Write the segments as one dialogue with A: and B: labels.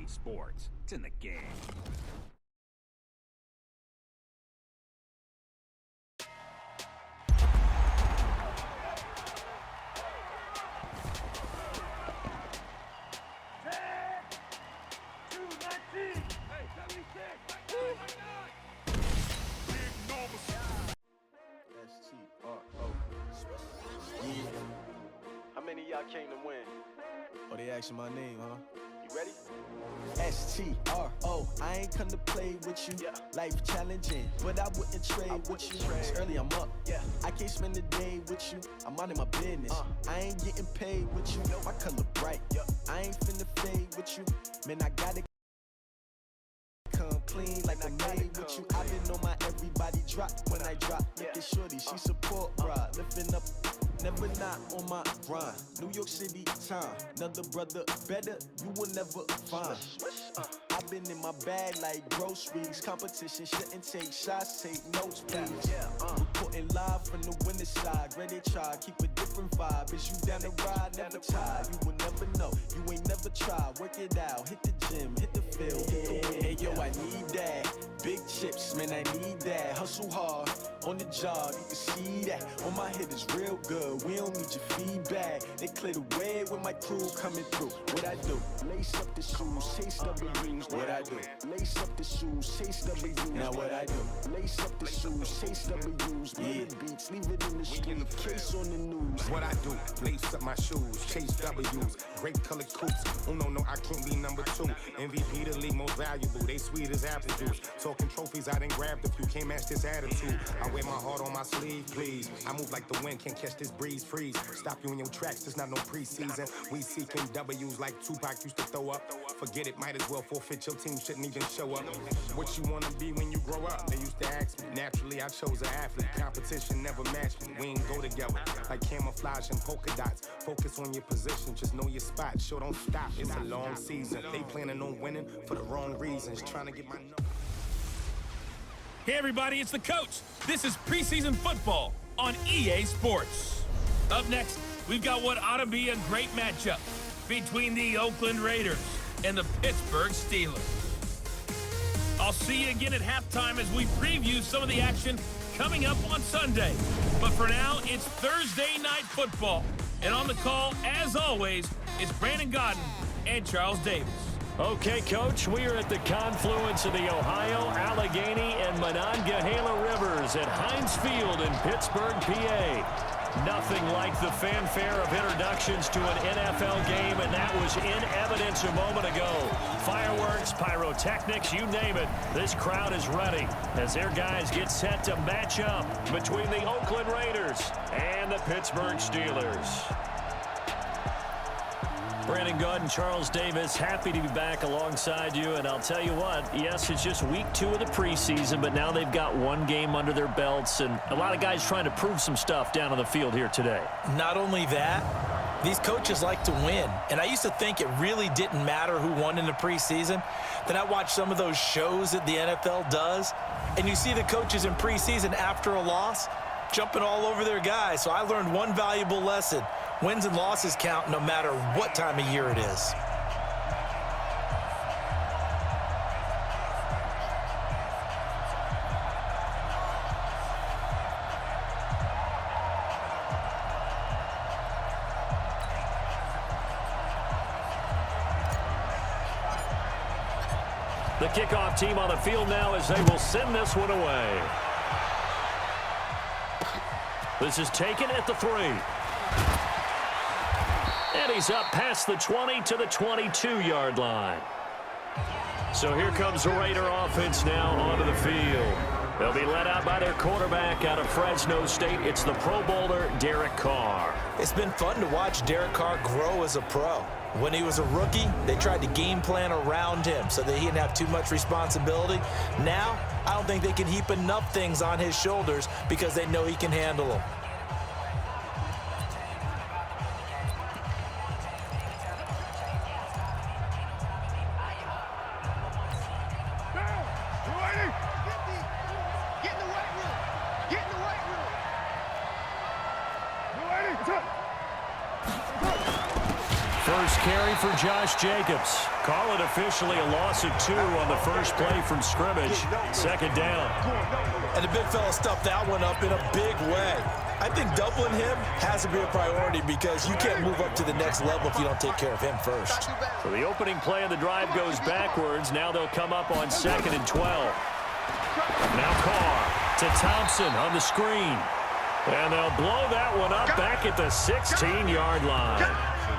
A: sports. It's in the game.
B: How many of y'all came to win?
C: Oh, they asking my name, huh?
B: You ready?
C: S-T-R-O, I ain't come to play with you.
B: Yeah.
C: Life challenging, but I wouldn't trade with you. It's early, I'm up.
B: Yeah.
C: I can't spend the day with you. I'm minding my business. I ain't getting paid with you. My color bright. I ain't finna fade with you. Man, I gotta come clean like I made with you. I've been on my everybody drop when I drop. Look at shorty, she support, bruh. Lifting up, never not on my grind. New York City time, another brother better, you will never find. I've been in my bag like groceries. Competition shouldn't take shots, take notes, please. Reporting live from the winning side. Ready to try, keep a different vibe. Is you down the ride, never tired. You will never know, you ain't never tried. Work it out, hit the gym, hit the field, hit the win. Hey yo, I need that. Big chips, man, I need that. Hustle hard, on the job, you can see that. On my head is real good, we don't need your feedback. They clear the way when my crew coming through. What I do? Lace up the shoes, chase W's. What I do? Lace up the shoes, chase W's. Now what I do? Lace up the shoes, chase W's. Yeah. Beats, leave it in the street, case on the news.
D: What I do? Lace up my shoes, chase W's. Great colored coops. Oh no, I can't be number 2. MVP the league most valuable. They sweet as apple juice. Talking trophies, I done grabbed a few. Can't match this attitude. I wear my heart on my sleeve, please. I move like the wind, can't catch this breeze, freeze. Stop you in your tracks, there's not no preseason. We seeking W's like Tupac used to throw up. Forget it, might as well forfeit. Your team shouldn't even show up. What you wanna be when you grow up? They used to ask me. Naturally, I chose an athlete. Competition never matched me. We ain't go together like camouflage and polka dots. Focus on your position, just know your spot. Sure, don't stop. It's a long season. They planning on winning for the wrong reasons. Trying to get my number.
E: Hey everybody, it's the coach. This is preseason football on EA Sports. Up next, we've got what ought to be a great matchup between the Oakland Raiders and the Pittsburgh Steelers. I'll see you again at halftime as we preview some of the action coming up on Sunday. But for now, it's Thursday Night Football. And on the call, as always, is Brandon Godden and Charles Davis.
F: Okay, Coach, we are at the confluence of the Ohio, Allegheny, and Monongahela Rivers at Heinz Field in Pittsburgh, PA. Nothing like the fanfare of introductions to an NFL game, and that was in evidence a moment ago. Fireworks, pyrotechnics, you name it. This crowd is ready as their guys get set to match up between the Oakland Raiders and the Pittsburgh Steelers. Brandon Godden, Charles Davis, happy to be back alongside you. And I'll tell you what, yes, it's just week 2 of the preseason, but now they've got one game under their belts, and a lot of guys trying to prove some stuff down on the field here today.
G: Not only that, these coaches like to win. And I used to think it really didn't matter who won in the preseason. Then I watched some of those shows that the NFL does, and you see the coaches in preseason after a loss jumping all over their guys. So I learned one valuable lesson. Wins and losses count no matter what time of year it is.
F: The kickoff team on the field now as they will send this one away. This is taken at the 3. And he's up past the 20 to the 22-yard line. So here comes the Raider offense now onto the field. They'll be led out by their quarterback out of Fresno State. It's the Pro Bowler, Derek Carr.
G: It's been fun to watch Derek Carr grow as a pro. When he was a rookie, they tried to game plan around him so that he didn't have too much responsibility. Now, I don't think they can heap enough things on his shoulders because they know he can handle them.
F: carry for Josh Jacobs. Call it officially a loss of 2 on the first play from scrimmage. Second down.
G: And the big fella stuffed that one up in a big way. I think doubling him has to be a priority because you can't move up to the next level if you don't take care of him first.
F: So the opening play of the drive goes backwards. Now they'll come up on 2nd and 12. Now Carr to Thompson on the screen. And they'll blow that one up back at the 16-yard line.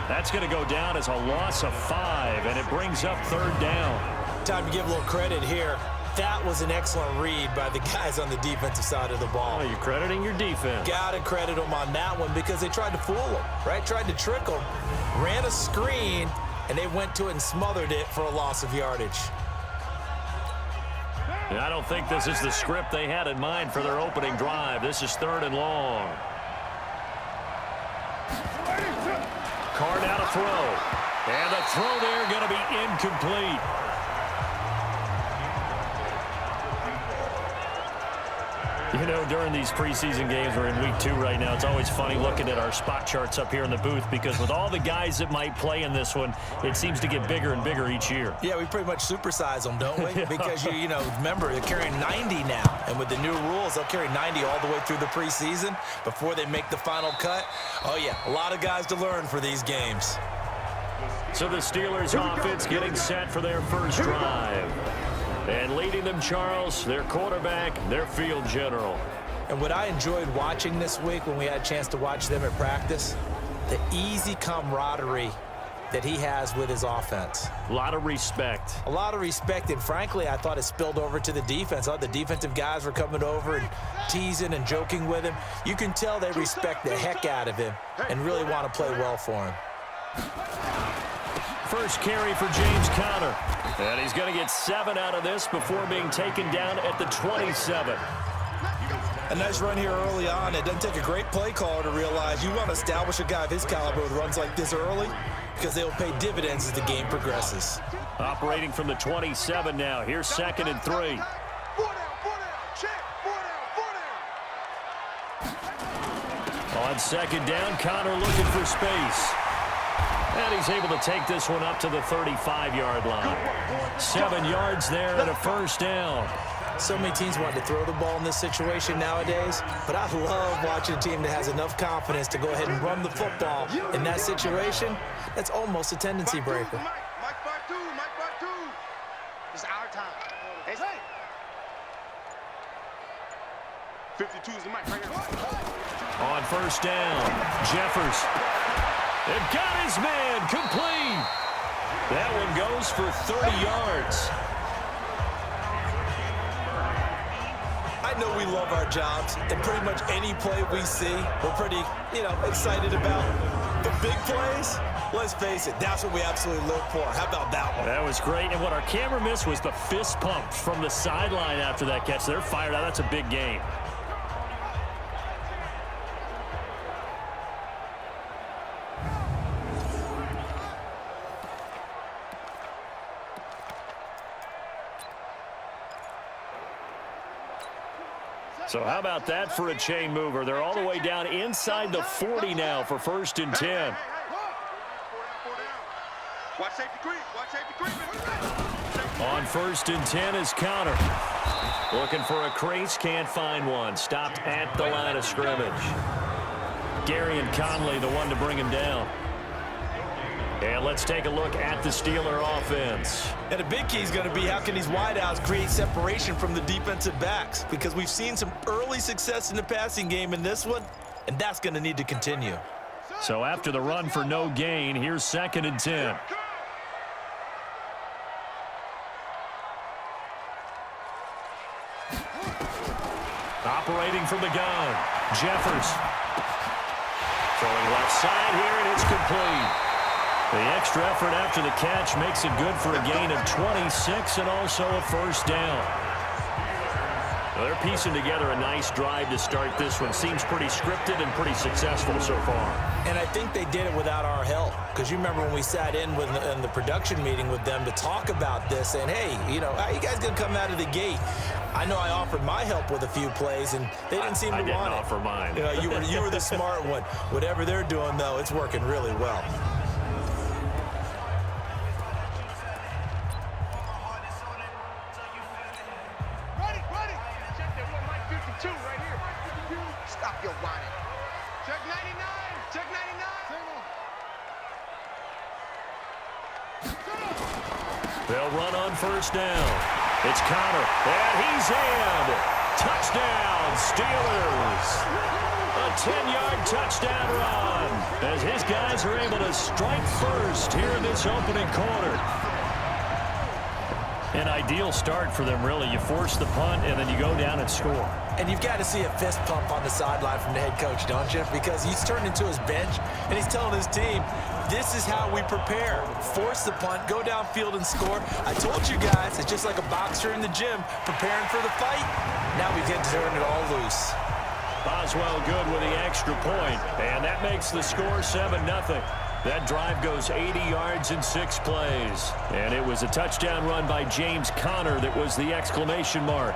F: That's going to go down as a loss of 5, and it brings up 3rd down.
G: Time to give a little credit here. That was an excellent read by the guys on the defensive side of the ball.
F: Oh, you're crediting your defense.
G: Got to credit them on that one because they tried to fool them, right? Tried to trick them, ran a screen, and they went to it and smothered it for a loss of yardage.
F: I don't think this is the script they had in mind for their opening drive. This is 3rd and long. Carr now to throw. And the throw there going to be incomplete. You know, during these preseason games, we're in week 2 right now, it's always funny looking at our spot charts up here in the booth because with all the guys that might play in this one, it seems to get bigger and bigger each year.
G: Yeah, we pretty much supersize them, don't we? Because, you know, remember, they're carrying 90 now. And with the new rules, they'll carry 90 all the way through the preseason before they make the final cut. Oh, yeah, a lot of guys to learn for these games.
F: So the Steelers offense getting set for their first drive. And leading them, Charles, their quarterback, their field general.
G: And what I enjoyed watching this week when we had a chance to watch them at practice, the easy camaraderie that he has with his offense.
F: A lot of respect.
G: A lot of respect, and frankly, I thought it spilled over to the defense. All the defensive guys were coming over and teasing and joking with him. You can tell they respect the heck out of him and really want to play well for him.
F: First carry for James Conner. And he's going to get 7 out of this before being taken down at the 27.
G: A nice run here early on. It doesn't take a great play caller to realize you want to establish a guy of his caliber with runs like this early because they will pay dividends as the game progresses.
F: Operating from the 27 now. Here's 2nd and 3. On 2nd down, Conner looking for space. And he's able to take this one up to the 35-yard line. 7 yards there and a first down.
G: So many teams want to throw the ball in this situation nowadays, but I love watching a team that has enough confidence to go ahead and run the football. In that situation, that's almost a tendency breaker.
A: Mike 5-2. It's our time. Hey. 52 is the mic right here.
F: On first down, Jeffers. They've got his man complete. That one goes for 30 yards.
G: I know we love our jobs, and pretty much any play we see, we're pretty, excited about. The big plays, let's face it, that's what we absolutely live for. How about that one?
F: That was great, and what our camera missed was the fist pump from the sideline after that catch. They're fired out. That's a big game. So how about that for a chain mover? They're all the way down inside the 40 now for 1st and 10.
A: Watch safety creep.
F: On 1st and 10 is Conner. Looking for a crease, can't find one. Stopped at the line of scrimmage. Gary and Conley, the one to bring him down. And let's take a look at the Steeler offense.
G: And a big key is going to be how can these wideouts create separation from the defensive backs? Because we've seen some early success in the passing game in this one, and that's going to need to continue.
F: So after the run for no gain, here's 2nd and 10. Operating from the gun, Jeffers. Throwing left side here, and it's complete. The extra effort after the catch makes it good for a gain of 26 and also a first down. Well, they're piecing together a nice drive to start this one. Seems pretty scripted and pretty successful so far.
G: And I think they did it without our help. Because you remember when we sat in the production meeting with them to talk about this, saying, hey, how you guys going to come out of the gate? I know I offered my help with a few plays, and they didn't seem to want it.
F: I didn't offer mine.
G: You were the smart one. Whatever they're doing, though, it's working really well.
A: stop your whining. Check 99. Check 99.
F: They'll run on first down. It's Connor, and he's in. Touchdown, Steelers. A 10-yard touchdown run as his guys are able to strike first here in this opening quarter. An ideal start for them, really. You force the punt, and then you go down and score.
G: And you've got to see a fist pump on the sideline from the head coach, don't you? Because he's turned into his bench, and he's telling his team, this is how we prepare. Force the punt, go downfield and score. I told you guys, it's just like a boxer in the gym preparing for the fight. Now we get to turn it all loose.
F: Boswell good with the extra point, and that makes the score 7-0. That drive goes 80 yards in 6 plays. And it was a touchdown run by James Conner that was the exclamation mark.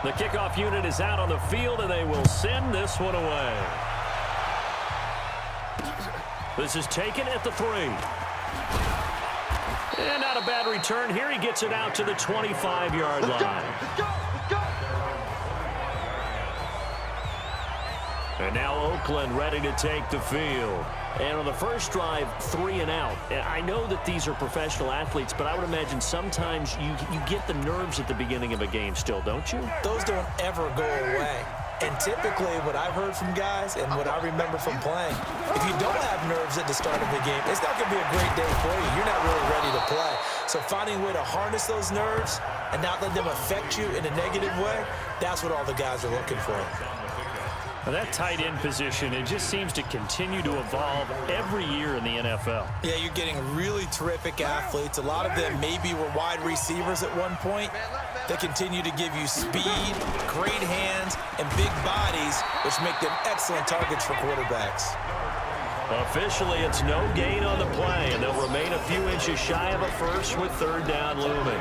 F: The kickoff unit is out on the field, and they will send this one away. This is taken at the 3. And not a bad return here. He gets it out to the 25-yard line.
A: Let's go. Let's go.
F: And now Oakland ready to take the field. And on the first drive, 3 and out. I know that these are professional athletes, but I would imagine sometimes you get the nerves at the beginning of a game still, don't you?
G: Those don't ever go away. And typically what I've heard from guys and what I remember from playing, if you don't have nerves at the start of the game, it's not going to be a great day for you. You're not really ready to play. So finding a way to harness those nerves and not let them affect you in a negative way, that's what all the guys are looking for.
F: Now that tight end position, it just seems to continue to evolve every year in the NFL.
G: Yeah, you're getting really terrific athletes. A lot of them maybe were wide receivers at one point. They continue to give you speed, great hands, and big bodies, which make them excellent targets for quarterbacks.
F: Officially, it's no gain on the play, and they'll remain a few inches shy of a first with 3rd down looming.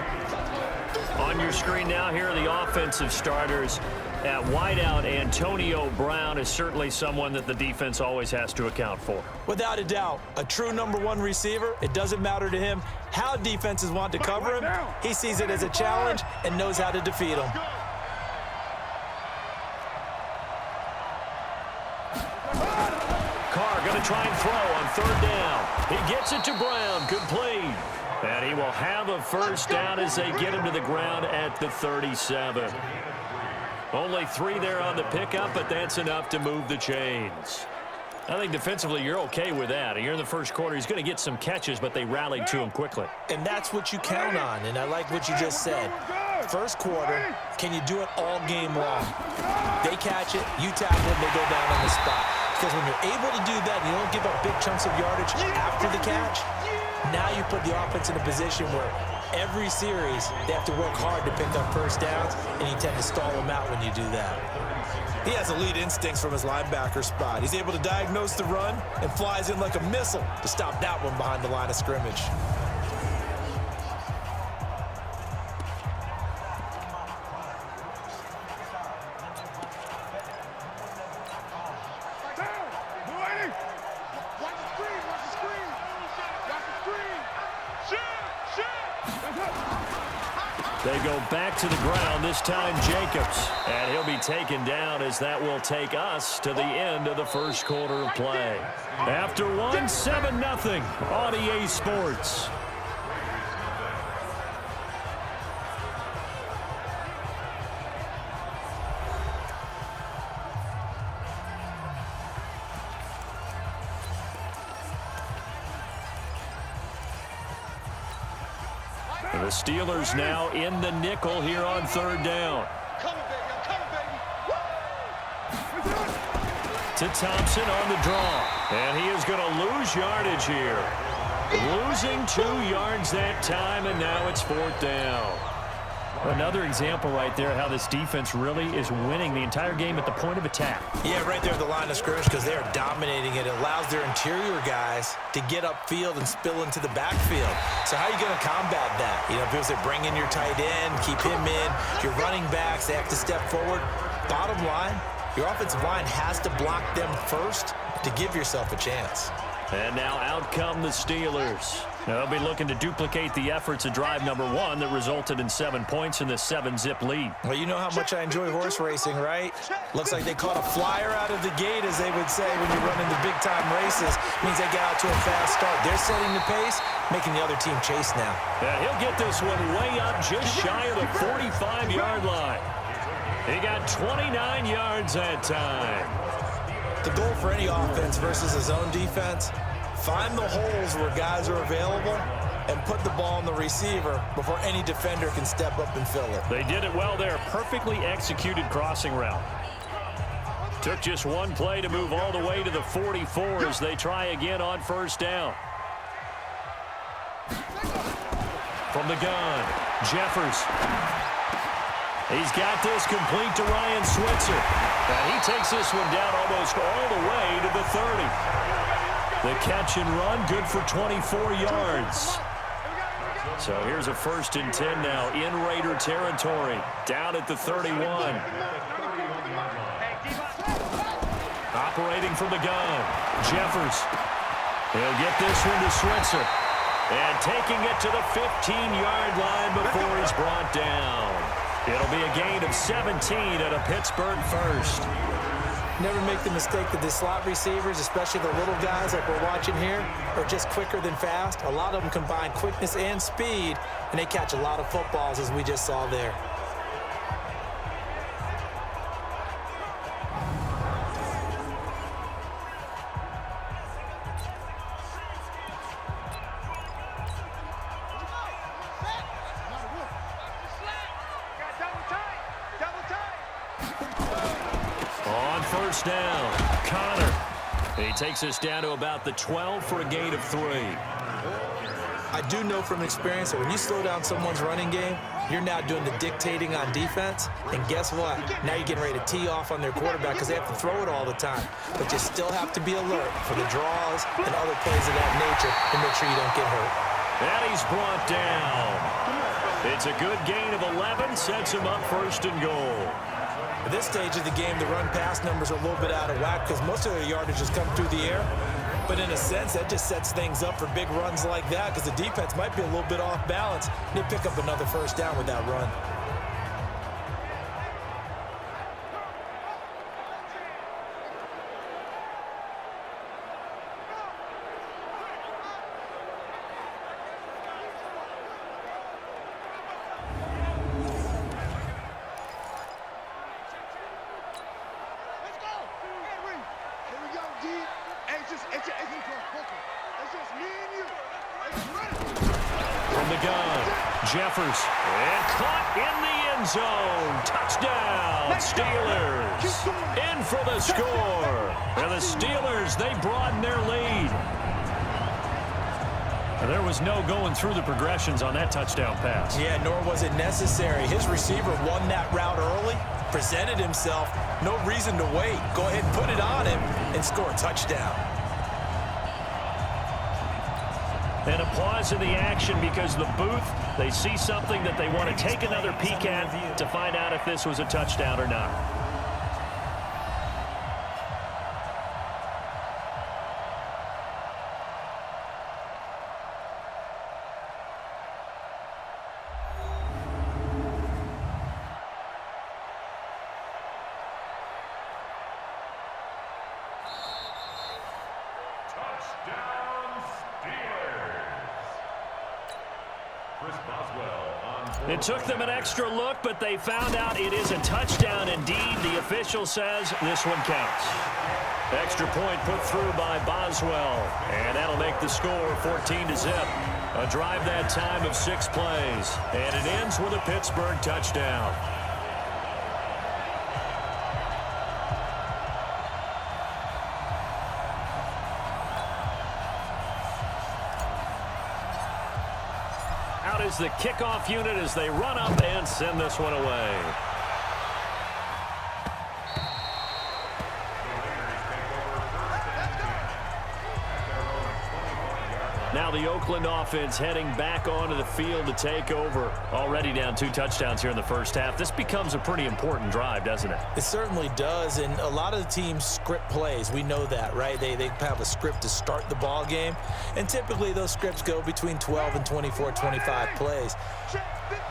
F: On your screen now, here are the offensive starters. At wideout, Antonio Brown is certainly someone that the defense always has to account for.
G: Without a doubt, a true #1 receiver. It doesn't matter to him how defenses want to cover him. He sees it as a challenge and knows how to defeat him.
F: Carr going to try and throw on 3rd down. He gets it to Brown, complete. And he will have a first down as they get him to the ground at the 37. Only 3 there on the pickup, but that's enough to move the chains. I think defensively you're okay with that. You're in the first quarter. He's going to get some catches, but they rallied to him quickly.
G: And that's what you count on, and I like what you just said. First quarter, can you do it all game long? They catch it, you tackle it, they go down on the spot. Because when you're able to do that, and you don't give up big chunks of yardage after the catch, now you put the offense in a position where every series, they have to work hard to pick up first downs, and you tend to stall them out when you do that. He has elite instincts from his linebacker spot. He's able to diagnose the run and flies in like a missile to stop that one behind the line of scrimmage.
F: They go back to the ground, this time Jacobs. And he'll be taken down as that will take us to the end of the first quarter of play. After one, 7-0 on EA Sports. The Steelers now in the nickel here on 3rd down. To Thompson on the draw. And he is going to lose yardage here. Losing 2 yards that time, and now it's 4th down. Another example right there how this defense really is winning the entire game at the point of attack.
G: Yeah, right there at the line of scrimmage because they're dominating it. It allows their interior guys to get upfield and spill into the backfield. So how are you going to combat that? You know, people say bring in your tight end, keep him in. Your running backs, they have to step forward. Bottom line, your offensive line has to block them first to give yourself a chance.
F: And now out come the Steelers. They'll be looking to duplicate the efforts of drive number 1 that resulted in 7 points in the 7-zip lead.
G: Well, you know how much I enjoy horse racing, right? Looks like they caught a flyer out of the gate, as they would say when you're running the big-time races. Means they get out to a fast start. They're setting the pace, making the other team chase now.
F: Yeah, he'll get this one way up just shy of the 45-yard line. He got 29 yards that time.
G: The goal for any offense versus a zone defense, find the holes where guys are available and put the ball on the receiver before any defender can step up and fill it.
F: They did it well there. Perfectly executed crossing route. Took just one play to move all the way to the 44 as they try again on first down. From the gun, Jeffers. He's got this complete to Ryan Switzer. And he takes this one down almost all the way to the 30. The catch and run, good for 24 yards. So here's a 1st and 10 now in Raider territory. Down at the 31. Operating from the gun, Jeffers. He'll get this one to Switzer. And taking it to the 15-yard line before he's brought down. It'll be a gain of 17 at a Pittsburgh first.
G: Never make the mistake that the slot receivers, especially the little guys like we're watching here, are just quicker than fast. A lot of them combine quickness and speed, and they catch a lot of footballs, as we just saw there.
F: First down, Connor. He takes us down to about the 12 for a gain of 3.
G: I do know from experience that when you slow down someone's running game, you're now doing the dictating on defense. And guess what? Now you're getting ready to tee off on their quarterback because they have to throw it all the time. But you still have to be alert for the draws and other plays of that nature to make sure you don't get hurt.
F: And he's brought down. It's a good gain of 11, sets him up 1st and goal.
G: At this stage of the game, the run-pass numbers are a little bit out of whack because most of their yardage has come through the air. But in a sense, that just sets things up for big runs like that because the defense might be a little bit off balance. They pick up another 1st down with that run.
F: From the gun, Jeffers. And caught in the end zone. Touchdown, Steelers. In for the score. And the Steelers, they broaden their lead. And there was no going through the progressions on that touchdown pass.
G: Yeah, nor was it necessary. His receiver won that route early, presented himself. No reason to wait. Go ahead and put it on him and score a touchdown.
F: And a pause in the action because the booth, they see something that they want to take another peek at to find out if this was a touchdown or not. It took them an extra look, but they found out it is a touchdown indeed. The official says this one counts. Extra point put through by Boswell, and that'll make the score 14-0. A drive that time of 6 plays, and it ends with a Pittsburgh touchdown. Out is the kickoff unit as they run up and send this one away. Now the Oakland offense heading back onto the field to take over. Already down 2 touchdowns here in the first half. This becomes a pretty important drive, doesn't it?
G: It certainly does, and a lot of the teams script plays. We know that, right? They have a script to start the ball game, and typically those scripts go between 12 and 24, 25 plays.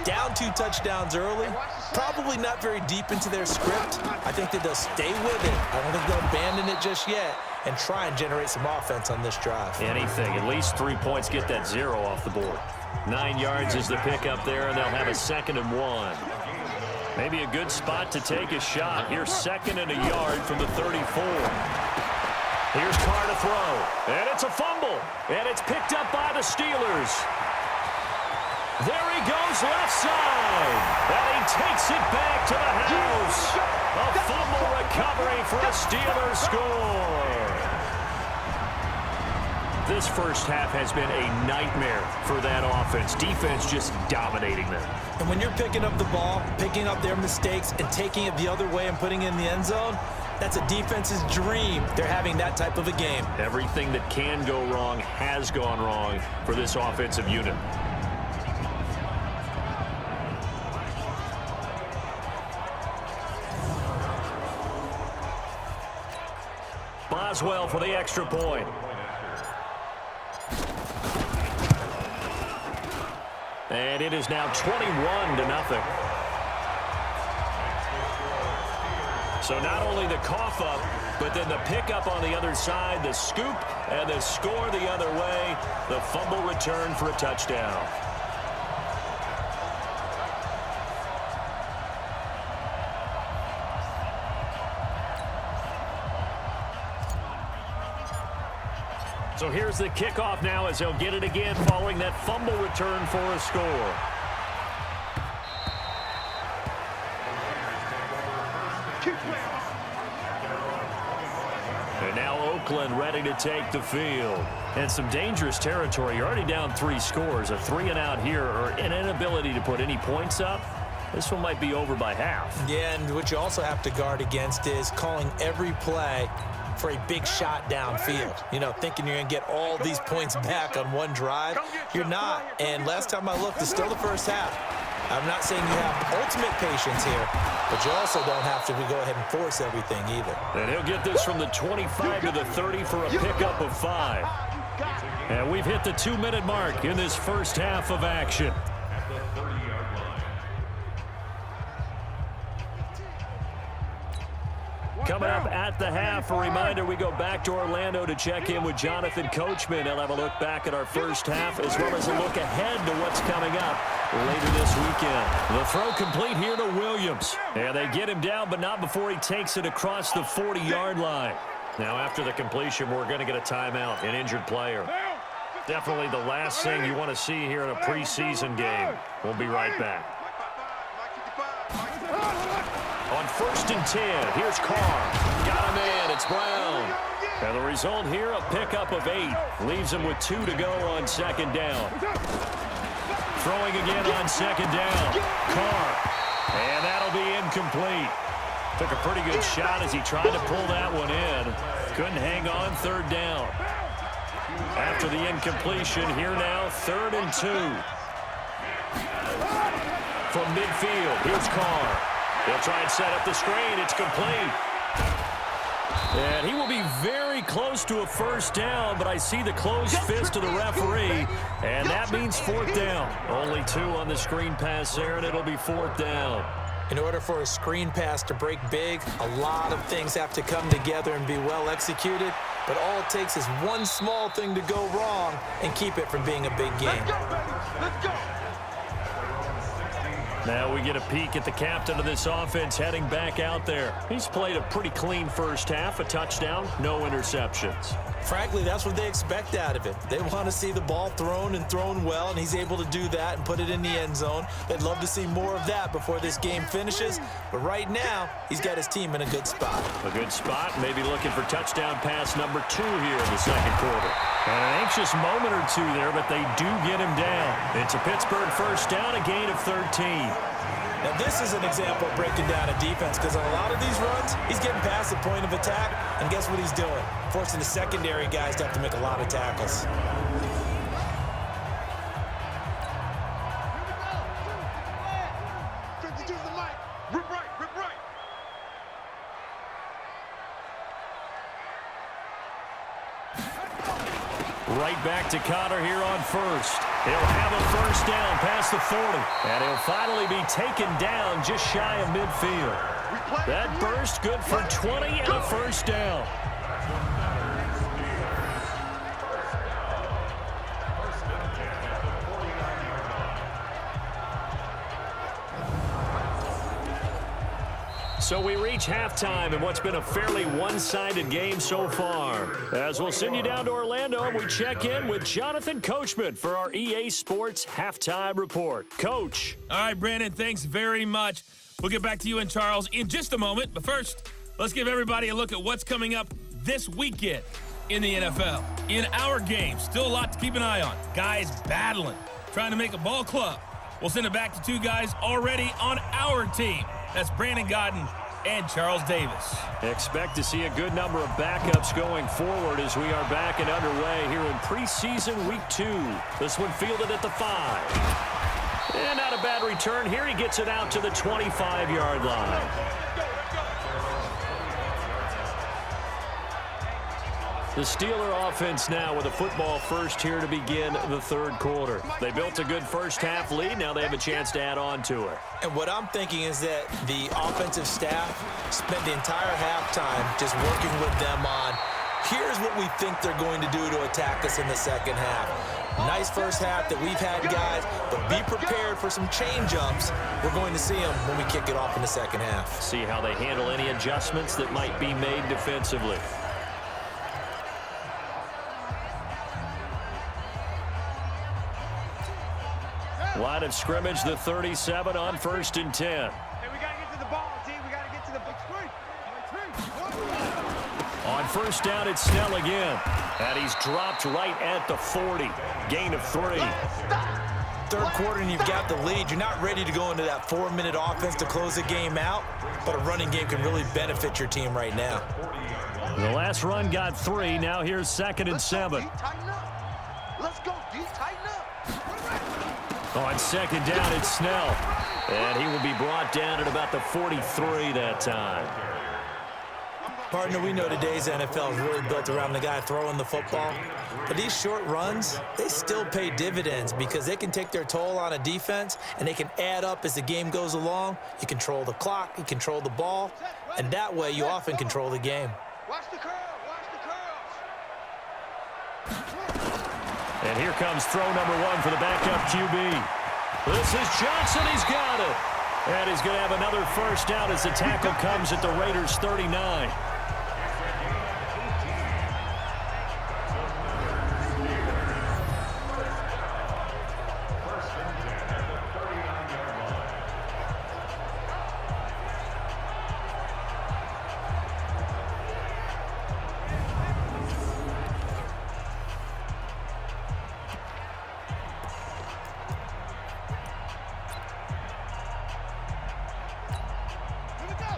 G: Down 2 touchdowns early, probably not very deep into their script. I think that they'll stay with it. I don't think they'll abandon it just yet and try and generate some offense on this drive.
F: Anything, at least 3 points, get that 0 off the board. 9 yards is the pickup there, and they'll have a 2nd and 1. Maybe a good spot to take a shot. Here's 2nd and a yard from the 34. Here's Carr to throw, and it's a fumble, and it's picked up by the Steelers. There he goes left side, and he takes it back to the house. A fumble recovery for a Steelers score. This first half has been a nightmare for that offense. Defense just dominating them.
G: And when you're picking up the ball, picking up their mistakes, and taking it the other way and putting it in the end zone, that's a defense's dream. They're having that type of a game.
F: Everything that can go wrong has gone wrong for this offensive unit. Boswell for the extra point. And it is now 21-0. So not only the cough up, but then the pickup on the other side, the scoop, and the score the other way. The fumble return for a touchdown. So here's the kickoff now as they'll get it again following that fumble return for a score. And now Oakland ready to take the field. And some dangerous territory. You're already down 3 scores. A 3-and-out here or an inability to put any points up. This one might be over by half.
G: Yeah, and what you also have to guard against is calling every play for a big shot downfield. You know, thinking you're going to get all these points back on one drive. You're not. And last time I looked, it's still the first half. I'm not saying you have ultimate patience here, but you also don't have to go ahead and force everything either.
F: And he'll get this from the 25 to the 30 for a pickup of 5. And we've hit the 2-minute mark in this first half of action. Coming up at the half, a reminder, we go back to Orlando to check in with Jonathan Coachman. He'll have a look back at our first half as well as a look ahead to what's coming up later this weekend. The throw complete here to Williams. And they get him down, but not before he takes it across the 40-yard line. Now after the completion, we're going to get a timeout, an injured player. Definitely the last thing you want to see here in a preseason game. We'll be right back. On 1st and 10, here's Carr. Got him in, it's Brown. And the result here, a pickup of 8. Leaves him with 2 to go on 2nd down. Throwing again on 2nd down. Carr. And that'll be incomplete. Took a pretty good shot as he tried to pull that one in. Couldn't hang on 3rd down. After the incompletion, here now, 3rd and 2. From midfield, here's Carr. He'll try and set up the screen. It's complete. And he will be very close to a 1st down, but I see the closed fist of the referee, and that means 4th down. Only 2 on the screen pass there, and it'll be 4th down.
G: In order for a screen pass to break big, a lot of things have to come together and be well executed, but all it takes is one small thing to go wrong and keep it from being a big game.
A: Let's go.
F: Now we get a peek at the captain of this offense heading back out there. He's played a pretty clean first half, a touchdown, no interceptions.
G: Frankly, that's what they expect out of it. They want to see the ball thrown and thrown well, and he's able to do that and put it in the end zone. They'd love to see more of that before this game finishes, but right now, he's got his team in a good spot.
F: A good spot, maybe looking for touchdown pass number 2 here in the 2nd quarter. And an anxious moment or 2 there, but they do get him down. It's a Pittsburgh 1st down, a gain of 13.
G: Now, this is an example of breaking down a defense because on a lot of these runs, he's getting past the point of attack, and guess what he's doing? Forcing the secondary guys to have to make a lot of tackles.
F: Right back to Connor here on first. He'll have a first down past the 40. And he'll finally be taken down just shy of midfield. That burst good for 20 and a first down. So we reach halftime in what's been a fairly one-sided game so far. As we'll send you down to Orlando, and we check in with Jonathan Coachman for our EA Sports Halftime Report. Coach.
E: All right, Brandon, thanks very much. We'll get back to you and Charles in just a moment. But first, let's give everybody a look at what's coming up this weekend in the NFL. In our game, still a lot to keep an eye on. Guys battling, trying to make a ball club. We'll send it back to two guys already on our team. That's Brandon Godden and Charles Davis.
F: Expect to see a good number of backups going forward as we are back and underway here in preseason week 2. This one fielded at the 5. And not a bad return here. He gets it out to the 25-yard line. The Steeler offense now with a football first here to begin the third quarter. They built a good first-half lead. Now they have a chance to add on to it.
G: And what I'm thinking is that the offensive staff spent the entire halftime just working with them on, here's what we think they're going to do to attack us in the second half. Nice first half that we've had, guys, but be prepared for some change-ups. We're going to see them when we kick it off in the second half.
F: See how they handle any adjustments that might be made defensively. Line of scrimmage, the 37 on 1st and 10.
A: Hey, we got to get to the ball, T. We got to get to the big screen.
F: On first down, it's Snell again. And he's dropped right at the 40. Gain of 3.
G: Third quarter and you've got the lead. You're not ready to go into that 4-minute offense to close the game out, but a running game can really benefit your team right now.
F: The last run got 3. Now here's 2nd and 7.
A: Let's go, D. Tighten up.
F: On 2nd down, it's Snell. And he will be brought down at about the 43 that time.
G: Partner, we know today's NFL is really built around the guy throwing the football. But these short runs, they still pay dividends because they can take their toll on a defense and they can add up as the game goes along. You control the clock, you control the ball, and that way you often control the game.
A: Watch the curl. Watch the curls.
F: And here comes throw number 1 for the backup QB. This is Johnson. He's got it. And he's going to have another first down as the tackle comes at the Raiders' 39.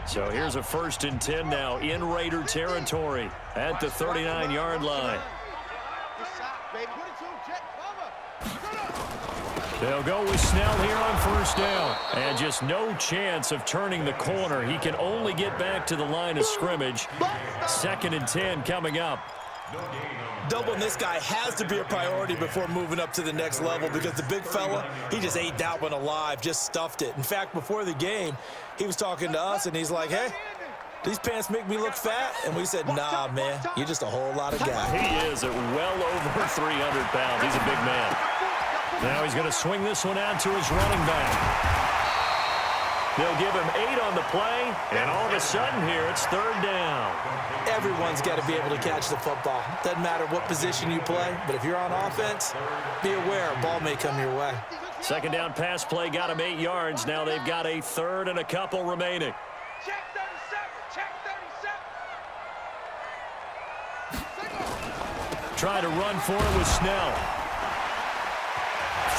F: So here's a 1st and 10 now in Raider territory at the 39-yard line. They'll go with Snell here on first down. And just no chance of turning the corner. He can only get back to the line of scrimmage. 2nd and 10 coming up.
G: Doubling this guy has to be a priority before moving up to the next level because the big fella, he just ate that one alive, just stuffed it. In fact, before the game, he was talking to us, and he's like, hey, these pants make me look fat. And we said, nah, man, you're just a whole lot of guy.
F: He is at well over 300 pounds. He's a big man. Now he's going to swing this one out to his running back. They'll give him 8 on the play, and all of a sudden here, it's 3rd down.
G: Everyone's got to be able to catch the football. Doesn't matter what position you play, but if you're on offense, be aware a ball may come your way.
F: 2nd down pass play got him 8 yards. Now they've got a 3rd and a couple remaining.
A: Check 37. Check 37.
F: Trying to run for it with Snell.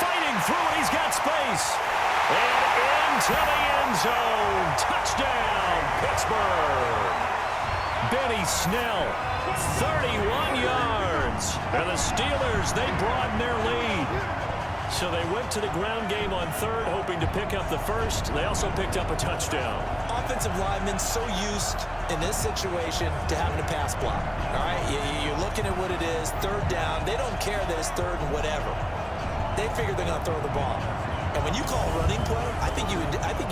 F: Fighting through it. He's got space. And into the end zone. Touchdown, Pittsburgh. Benny Snell, 31 yards. And the Steelers, they broaden their lead. So they went to the ground game on third, hoping to pick up the first. They also picked up a touchdown.
G: Offensive linemen so used in this situation to having a pass block. All right, you're looking at what it is, third down. They don't care that it's third and whatever. They figure they're going to throw the ball. And when you call a running play, I think you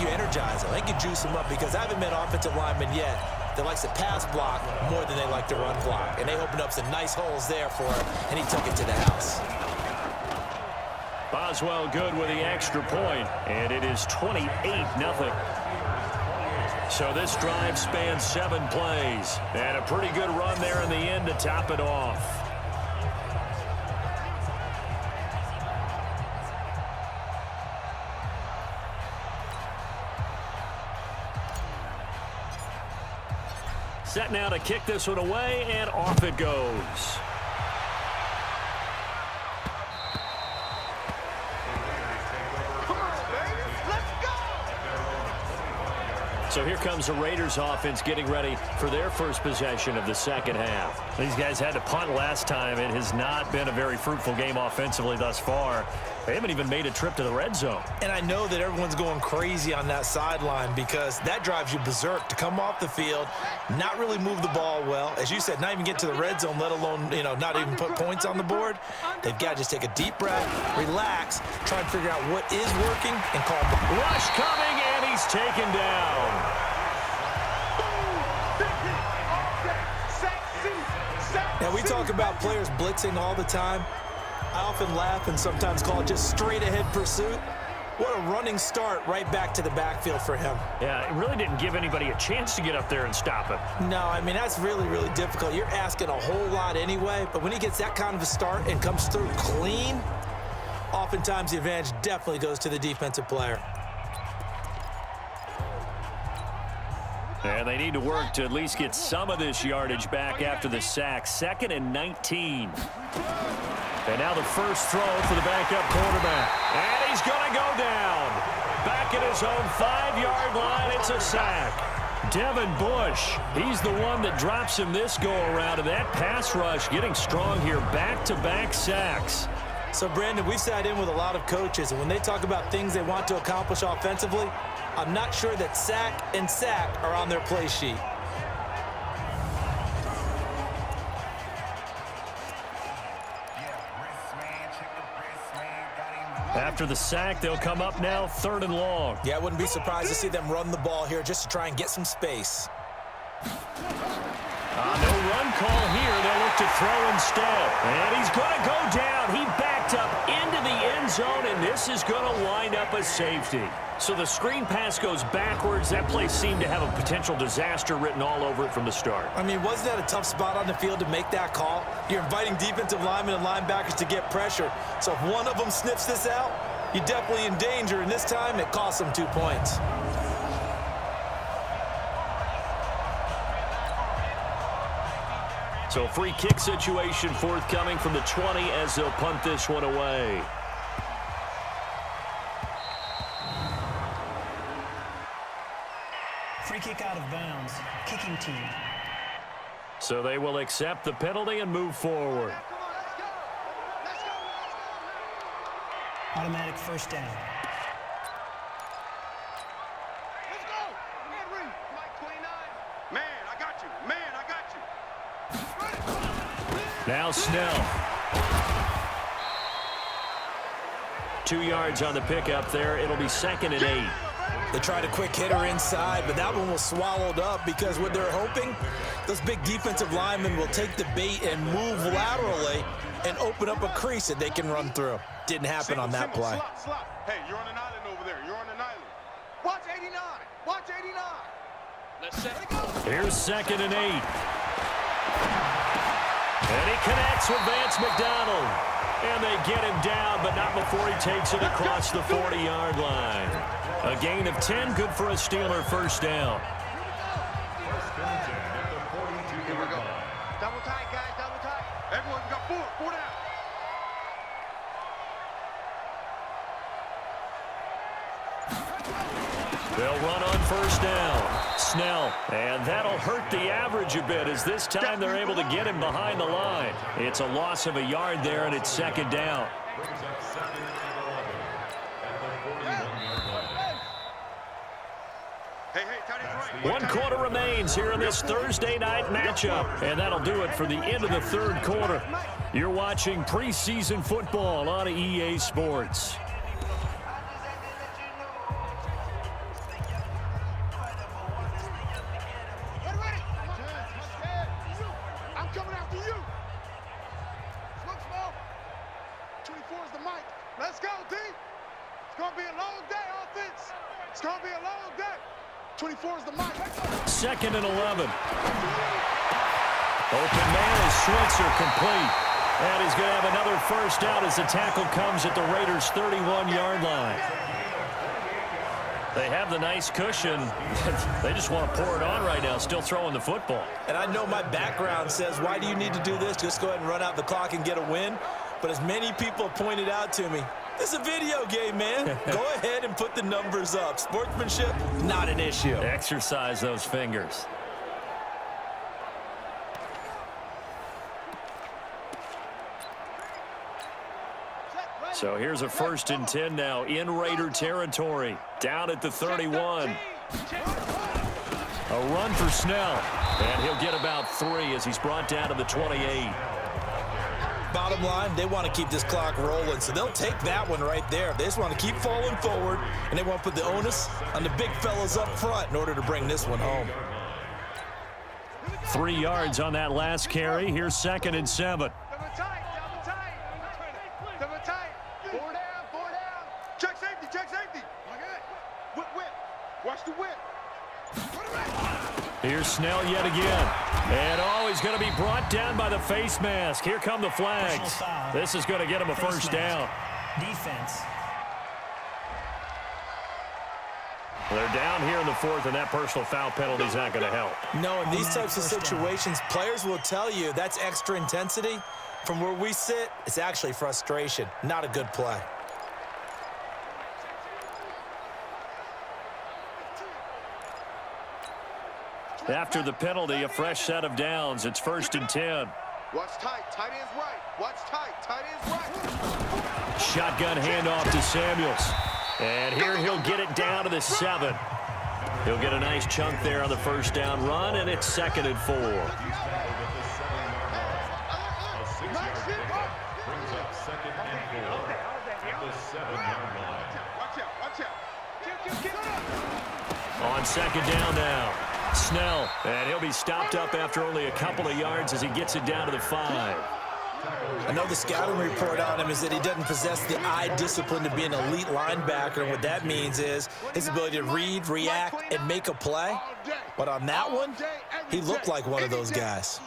G: energize them. I think you juice them up because I haven't met offensive linemen yet that likes to pass block more than they like to run block. And they opened up some nice holes there for him, and he took it to the house.
F: Boswell good with the extra point, and it is 28-0. So this drive spans 7 plays, and a pretty good run there in the end to top it off. Set now to kick this one away, and off it goes. So here comes the Raiders offense getting ready for their first possession of the second half. These guys had to punt last time. It has not been a very fruitful game offensively thus far. They haven't even made a trip to the red zone. And I know that everyone's going crazy on that sideline because that drives you berserk to come off the field, not really move the ball well. As you said, not even get to the red zone, let alone, not even put points on the board. They've got to just take a deep breath, relax, try and figure out what is working, and call them. Rush coming, and he's taken down. Now, we talk about players blitzing all the time. I often laugh and sometimes call it just straight-ahead pursuit. What a running start right back to the backfield for him. Yeah, it really didn't give anybody a chance to get up there and stop him. No, I mean, that's really, really difficult. You're asking a whole lot anyway, but when he gets that kind of a start and comes through clean, oftentimes the advantage definitely goes to the defensive player. And they need to work to at least get some of this yardage back after the sack. 2nd and 19. And now the first throw for the backup quarterback. And he's going to go down. Back at his own 5-yard line, it's a sack. Devin Bush, he's the one that drops him this go-around. And that pass rush getting strong here. Back-to-back sacks. So, Brandon, we've sat in with a lot of coaches, and when they talk about things they want to accomplish offensively, I'm not sure that sack and sack are on their play sheet. After the sack, they'll come up now 3rd and long. Yeah, I wouldn't be surprised to see them run the ball here just to try and get some space. No run call here. They'll look to throw instead. And he's going to go down. He backed up into the end zone, and this is going to wind up a safety. So the screen pass goes backwards. That play seemed to have a potential disaster written all over it from the start. I mean, wasn't that a tough spot on the field to make that call? You're inviting defensive linemen and linebackers to get pressure. So if one of them sniffs this out, you're definitely in danger. And this time, it costs them 2 points. So free kick situation forthcoming from the 20 as they'll punt this one away.
H: Free kick out of bounds. Kicking team.
F: So they will accept the penalty and move forward.
H: Automatic first down.
A: Let's go. Henry, Mike 29. Man, I got you. Man, I got you.
F: Now Snell. 2 yards on the pickup there. It'll be 2nd and 8.
G: They tried a quick hitter inside, but that one was swallowed up because what they're hoping, those big defensive linemen will take the bait and move laterally and open up a crease that they can run through. Didn't happen on that play.
A: Slop. Hey, you're on an island over there. You're on an island. Watch 89. Watch 89. Let's set it go.
F: Here's 2nd and 8. And he connects with Vance McDonald. And they get him down, but not before he takes it across the 40-yard line. A gain of 10, good for a Steeler first down.
A: Here we go. Double tight, guys, double tight. Everyone, we got 4 down.
F: They'll run on first down. Snell, and that'll hurt the average a bit as this time they're able to get him behind the line. It's a loss of a yard there, and it's 2nd down. 1 quarter remains here in this Thursday night matchup, and that'll do it for the end of the third quarter. You're watching preseason football on EA Sports.
A: I'm coming after you. Look small. 24 is the mic. Let's go, D. It's going to be a long day, offense. It's going to be a long day. 24 is the mic.
F: 2nd and 11. Open man is Switzer complete. And he's going to have another first down as the tackle comes at the Raiders' 31-yard line. They have the nice cushion. They just want to pour it on right now, still throwing the football.
G: And I know my background says, why do you need to do this? Just go ahead and run out the clock and get a win. But as many people pointed out to me, it's a video game, man. Go ahead and put the numbers up. Sportsmanship, not an issue.
F: Exercise those fingers. So here's a 1st and 10 now in Raider territory. Down at the 31. A run for Snell. And he'll get about 3 as he's brought down to the 28.
G: Bottom line, they want to keep this clock rolling, so they'll take that one right there. They just want to keep falling forward, and they want to put the onus on the big fellas up front in order to bring this one home.
F: 3 yards on that last carry. Here's 2nd and 7.
A: Double tight. Four down. Check safety. Whip. Watch the whip.
F: Here's Snell yet again. And he's going to be brought down by the face mask. Here come the flags. This is going to get him a first down.
H: Defense.
F: They're down here in the 4th, and that personal foul penalty is not going to help.
G: No, in these types of situations, players will tell you that's extra intensity. From where we sit, it's actually frustration, not a good play.
F: After the penalty, a fresh set of downs. It's 1st and 10.
A: Watch tight ends right. Watch tight ends right.
F: Shotgun handoff to Samuels. And here he'll get it down to the 7. He'll get a nice chunk there on the first down run, and it's 2nd and 4. On 2nd down now. Snell, and he'll be stopped up after only a couple of yards as he gets it down to the 5.
G: I know the scouting report on him is that he doesn't possess the eye discipline to be an elite linebacker, and what that means is his ability to read, react, and make a play. But on that one, he looked like one of those guys.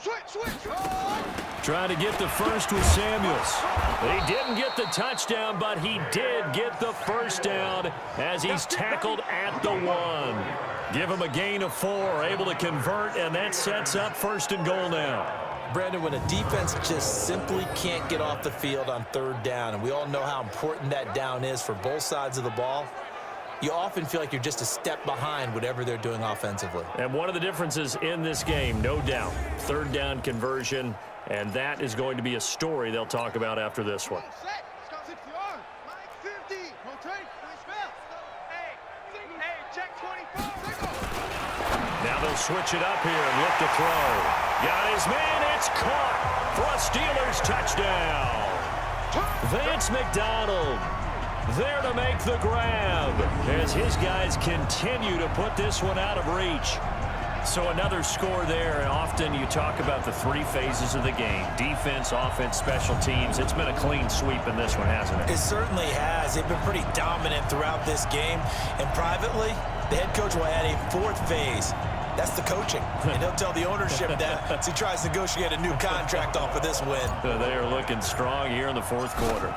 F: Trying to get the first with Samuels. He didn't get the touchdown, but he did get the first down as he's tackled at the 1. Give him a gain of 4, able to convert, and that sets up 1st and goal now.
G: Brandon, when a defense just simply can't get off the field on 3rd down, and we all know how important that down is for both sides of the ball, you often feel like you're just a step behind whatever they're doing offensively.
F: And one of the differences in this game, no doubt, 3rd down conversion, and that is going to be a story they'll talk about after this one. Now they'll switch it up here and look to throw. Got his man, it's caught for a Steelers touchdown. Vance McDonald there to make the grab as his guys continue to put this one out of reach. So another score there, and often you talk about the 3 phases of the game. Defense, offense, special teams. It's been a clean sweep in this one, hasn't it?
G: It certainly has. They've been pretty dominant throughout this game. And privately, the head coach will add a 4th phase. That's the coaching. And he'll tell the ownership that as he tries to negotiate a new contract off of this win.
F: They are looking strong here in the 4th quarter.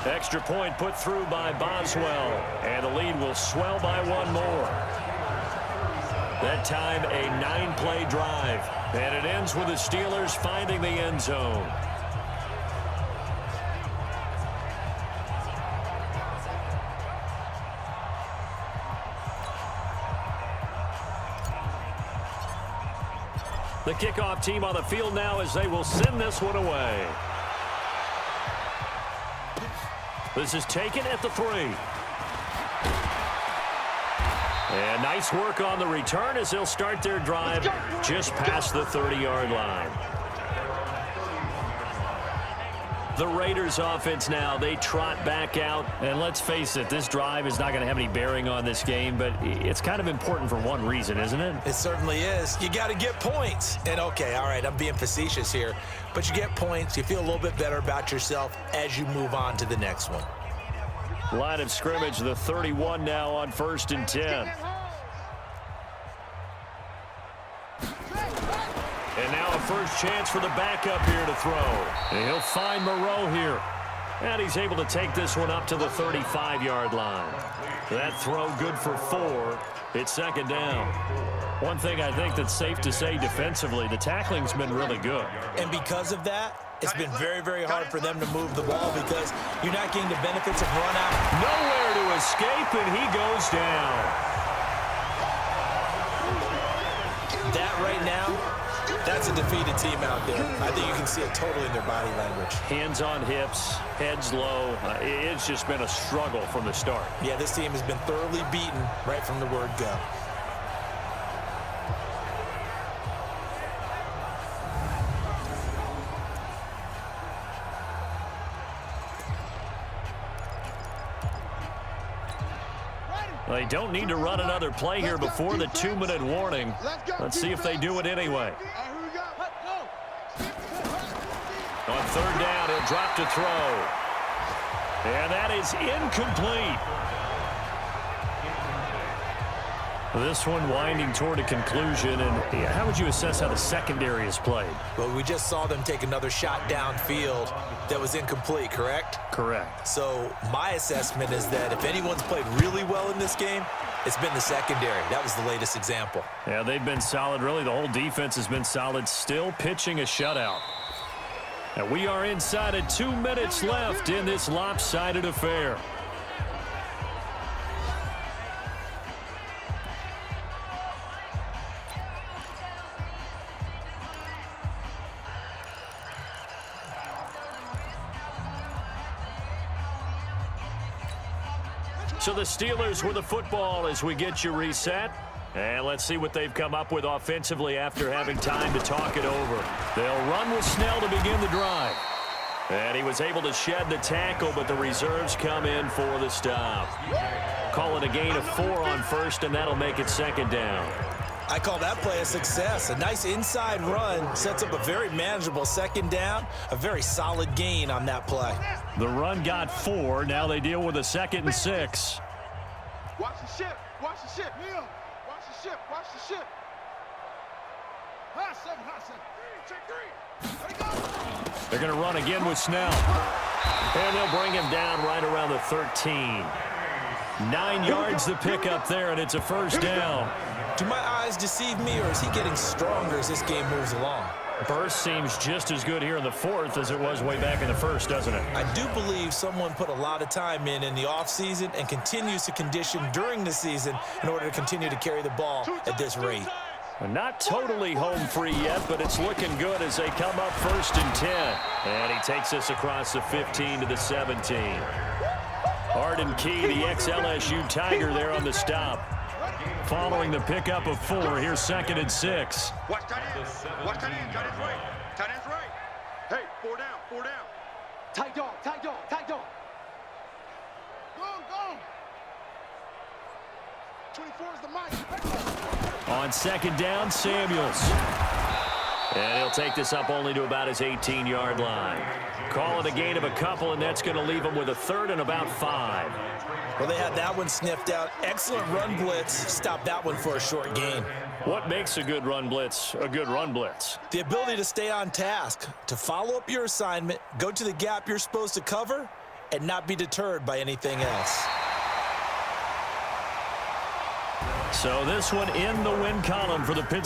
F: Extra point put through by Boswell. And the lead will swell by 1 more. That time a 9-play drive. And it ends with the Steelers finding the end zone. The kickoff team on the field now as they will send this one away. This is taken at the 3. And nice work on the return as they'll start their drive just past the 30-yard line. The Raiders offense now, they trot back out. And let's face it, this drive is not going to have any bearing on this game, but it's kind of important for one reason, isn't it?
G: It certainly is. You got to get points. And okay, all right, I'm being facetious here, but you get points, you feel a little bit better about yourself as you move on to the next one.
F: Line of scrimmage, the 31 now on 1st and 10. And now a first chance for the backup here to throw. And he'll find Moreau here. And he's able to take this one up to the 35-yard line. That throw good for 4. It's 2nd down. One thing I think that's safe to say defensively, the tackling's been really good.
G: And because of that, it's been very, very hard for them to move the ball because you're not getting the benefits of run out.
F: Nowhere to escape, and he goes down.
G: That right now, that's a defeated team out there. I think you can see it totally in their body language.
F: Hands on hips, heads low. It's just been a struggle from the start.
G: Yeah, this team has been thoroughly beaten right from the word go.
F: They don't need to run another play here before the 2-minute warning. Let's see if they do it anyway. On 3rd down, he'll drop to throw. And that is incomplete. This one winding toward a conclusion. And how would you assess how the secondary has played?
G: Well, we just saw them take another shot downfield that was incomplete, correct?
F: Correct.
G: So my assessment is that if anyone's played really well in this game, it's been the secondary. That was the latest example.
F: Yeah, they've been solid. Really, the whole defense has been solid. Still pitching a shutout. And we are inside of 2 minutes left in this lopsided affair. So the Steelers with the football as we get you reset. And let's see what they've come up with offensively after having time to talk it over. They'll run with Snell to begin the drive. And he was able to shed the tackle, but the reserves come in for the stop. Call it a gain of 4 on 1st, and that'll make it 2nd down.
G: I call that play a success. A nice inside run sets up a very manageable 2nd down, a very solid gain on that play.
F: The run got 4. Now they deal with a 2nd and 6.
A: Watch the ship. Watch the ship. Neil. Watch the ship. Watch the ship. Hot 7. Hot 7. 3. Check 3. There you go.
F: They're going to run again with Snell. And they'll bring him down right around the 13. 9 yards to pick up there, and it's a 1st down.
G: Do my eyes deceive me, or is he getting stronger as this game moves along?
F: Burst seems just as good here in the 4th as it was way back in the 1st, doesn't it?
G: I do believe someone put a lot of time in the offseason and continues to condition during the season in order to continue to carry the ball at this rate.
F: Not totally home free yet, but it's looking good as they come up 1st and 10. And he takes us across the 15 to the 17. Arden Key, the ex-LSU Tiger there on the stop. Following the pickup of 4, here's 2nd and 6.
A: Watch tight end. Watch tight end. Tight end's right. Tight end's right. Hey, 4 down. 4 down. Tight dog. Tight dog. Tight dog. Go. 24 is the mic.
F: On 2nd down, Samuels. And he'll take this up only to about his 18-yard line. Call it a gain of a couple, and that's going to leave him with a 3rd and about 5.
G: Well, they had that one sniffed out. Excellent run blitz. Stop that one for a short gain.
F: What makes a good run blitz a good run blitz?
G: The ability to stay on task, to follow up your assignment, go to the gap you're supposed to cover, and not be deterred by anything else.
F: So this one in the win column for the Pittsburgh.